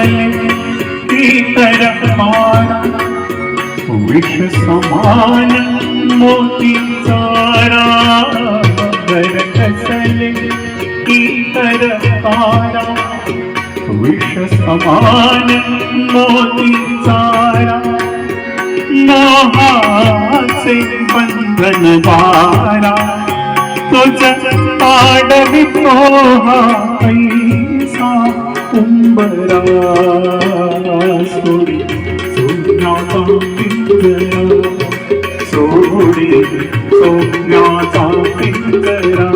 कसले इतर हारा विष समान मोती चारा मगर कसले इतर हारा विष समान मोती चारा मोहाचे बंधन वारा तुझ आडवी पोहा ऐसा उंबरा सोडी सोन्याचा पिंजरा सोडी सोन्याचा पिंजरा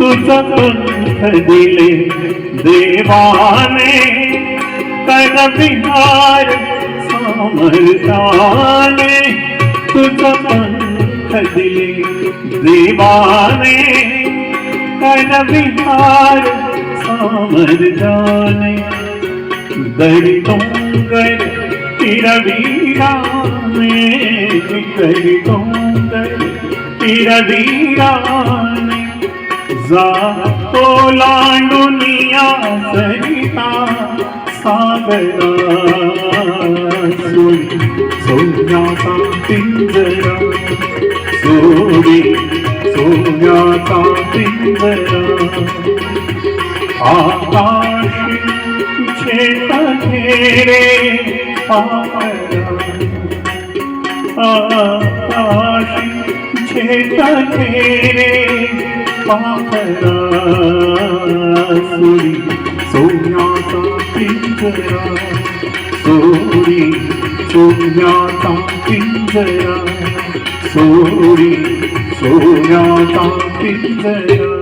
तुझा पंख दिले देवाने कर विहार समर्थाने तुझा पंख दिले देवाने कर विहार समर्थाने दरी डोंगर तिरवीराने दरी डोंगर तिरवीराने जातो लांडुनिया सरिता सागरा सोडी सोन्याचा पिंजरा सोडी सोन्याचा पिंजरा आकाशी छेता घेरे पारा आकाशी छेता घेरे पारा सोडी सोन्याचा पिंजरा सोडी सोन्याचा पिंजरा सोडी सोन्याचा पिंजरा